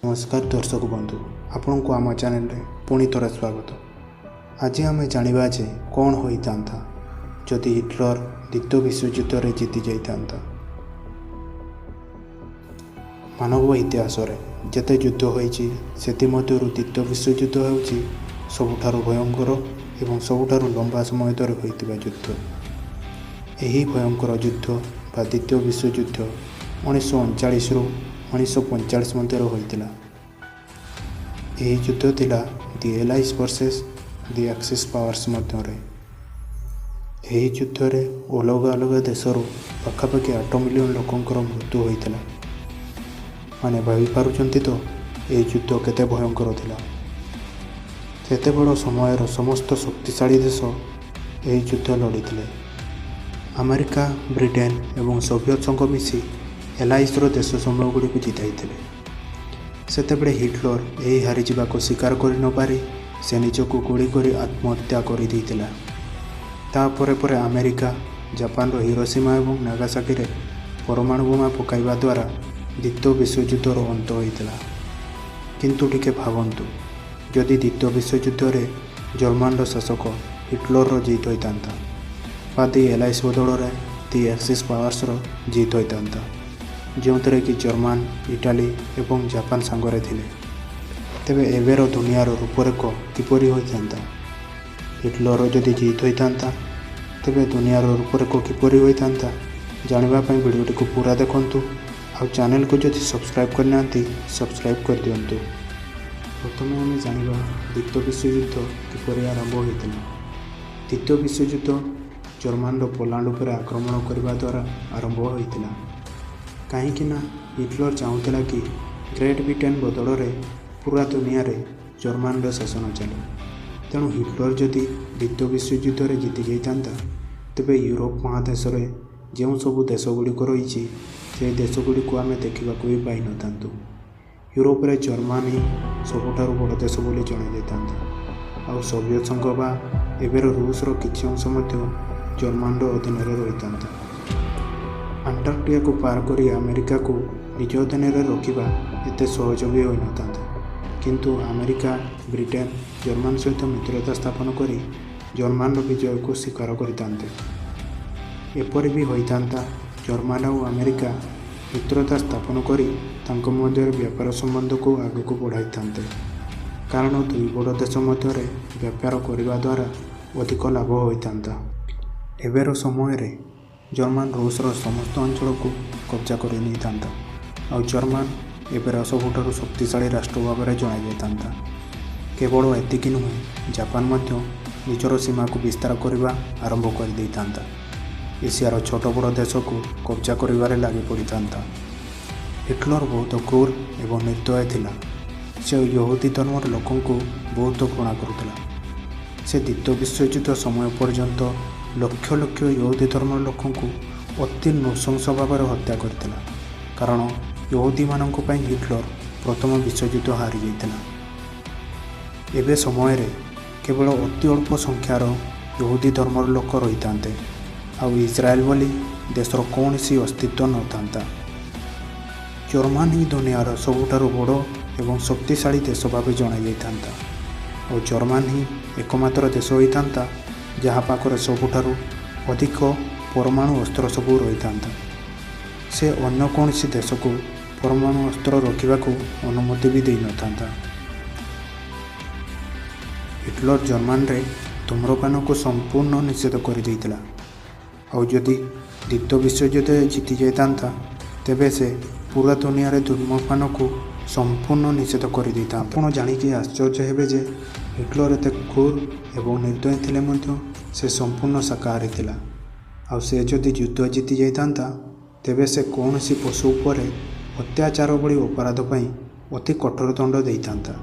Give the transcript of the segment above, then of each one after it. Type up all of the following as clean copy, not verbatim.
नमस्कार दर्शक बंधु, आपण को आम चैनल रे पुणी थोड़ा स्वागत। आज आम जाना जे कौन होता जदि हिटलर द्वितीय विश्वयुद्ध रे जीति जाता। मानव इतिहास में जिते युद्ध होती द्वितीय विश्वयुद्ध होची सबुठारु भयंकर एवं सबुठारु लंबा समय धरी होता युद्ध। यही भयंकर युद्ध बा द्वितीय विश्वयुद्ध 1939 रु 1945 मध्य होता। यह युद्ध थिला दि एलाइज वर्सेस दि एक्सिस पावर्स मध्य। यही युद्ध रे अलग अलग देशर पखापाखि 8 मिलियन लोकंकर मृत्यु होता। माने भावी पारुचंती तो यह युद्ध केते भयंकर थिला। सेते बड़ समयर समस्त शक्तिशाली देश यह युद्ध लड़ीथिले। अमेरिका, ब्रिटेन एवं सोवियत संघ मिसी एलाइजर देश समूह गुड़ी को जिताई। सेतेबेले हिटलर यही हारीजा को स्वीकार कर न पारि से निजको गुड़ी कर आत्महत्या कर देइतिला। तापरे परे अमेरिका जापान हिरोशिमा एवं नागासाकी रे परमाणु बोमा पकाइबा द्वारा द्वितीय विश्वयुद्धर अंत होइतिला। किंतु टिके भावंतु, जदि द्वितीय विश्वयुद्ध रे जर्मन शासक हिटलर जीत होता बा दि एलाइज बदल रे दि एक्सिस पावर्स जीत होता, जो कि जर्मन, इटाली एवं जापान सांगरे थिले। तेबे एबेर दुनियार रूपरेख किपरि होइथांता? हिटलर जदि जीत होइथांता तेबे दुनियार रूपरेख किपरि होइथांता? जानिबा पई वीडियोटी को पूरा देखंतु। आ चैनल को जदि सब्सक्राइब करना सब्सक्राइब कर दियंतु। प्रथमे आम जानिबा द्वितीय विश्वयुद्ध किपरि आरंभ होइथिला। द्वितीय विश्वयुद्ध जर्मन पोलैंड पर आक्रमण करने द्वारा आरंभ होइथिला। कहीं हिटलर चाहूला कि ग्रेट ब्रिटेन बदल में पूरा दुनिया रे जर्मन शासन चले। तेणु हिटलर जदि द्वितीय विश्वयुद्ध रे जीति जाता तेबे यूरोप महादेश रे जो सबू देशगुड़िक रही से देशगुड़ी आम देखा भी पाई न था। यूरोप रे जर्मन ही सबुठारु बड़ देश बोली जन जाता। आ सोवियत संघ बा एबेर रूसर किछि अंश जर्मन अधीन रही था। अंटार्कटिका को पार करी अमेरिका को निज अधीन रखा एत सहज भी हो न था। किंतु अमेरिका, ब्रिटेन जर्मन सहित मित्रता स्थापन करी जर्मन विजय को स्वीकार करते। एपरि भी होता जर्मन और अमेरिका मित्रता स्थापन करी तांको मध्य व्यापार संबंध को आग को बढ़ाई था। कारण दुई बड़ देश मध्य व्यापार करने द्वारा अधिक लाभ होता। एबेर समय जर्मन रूसर समस्त अंचल को कब्जा कर नहीं था। और जर्मन एबेर सबुठारु शक्तिशाली राष्ट्र भाव में जन केवल एतिक नुहे, जापान मध्य निजर सीमा को विस्तार करने आरंभ कर दे था। एशियार छोट बड़ देश को कब्जा कर लगी पड़ी था। हिटलर बहुत क्रूर एवं निर्दय थिला। से यहूदी धर्मर लोकों को बहुत घृणा करुला। से द्वितीय विश्वयुद्ध समय पर्यंत लक्ष लक्ष यहूदी धर्मर लोकों को अति नृशंस भाव में हत्या करथिला। कारण यहूदी मानक पई हिटलर प्रथम विश्वयुद्ध हारी जाइतिला। एबे समय रे केवल अति अल्प संख्यार यहूदी धर्मर लोक रही थांते। आ इस्राएल बोली देशर कौन सी अस्तित्व न था। जर्मन ही दुनियार सबुठारु बड़ एवं शक्तिशाली देश भाव जन जाता। और जर्मन ही एकमात्र देश होता जहाँ पाखरे सबुठारु अधिक परमाणु अस्त्र सबू रही था। से अन्य कौन सी देश को परमाणु अस्त्र रखा को अनुमति भी दे न था। हिटलर जर्मन रे धूम्रपान को संपूर्ण निषेध कर देइतिला। और जदि द्वितीय विश्वयुद्ध जीति जाता तेबे से पूरा दुनिया रे धूम्रपान को संपूर्ण निषेध कर देता। आपण जानिकी आश्चर्य हेबे जे हिटलर एत क्रूर एवं निर्दय थिले मध्य से संपूर्ण शाकाहारी थिला। आ से जदि युद्ध जीति जाता तेबे से कौन सी पशु उपर अत्याचार भली अपराध पई अति कठोर दंड देता।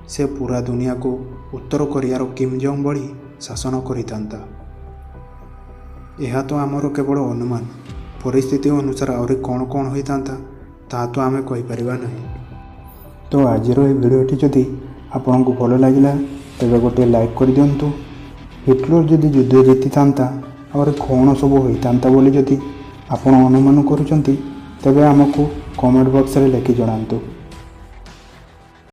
से पूरा दुनिया को उत्तर कोरियार किम जोंग भली शासन करितांता। यह तो आमर केवल अनुमान, परिस्थिति अनुसार आहरी कौन कौन होता ता तो आम कहीपर ना। तो आज भिडियोटी जदि आपन को भल लगे तेरे गोटे लाइक कर दिंतु। हिटलर जदि युद्ध जीति था और कौन सब होता बोली जदि आपण अनुमान करुँच तेबे आमको कमेंट बॉक्स रे लिखि जणांतु।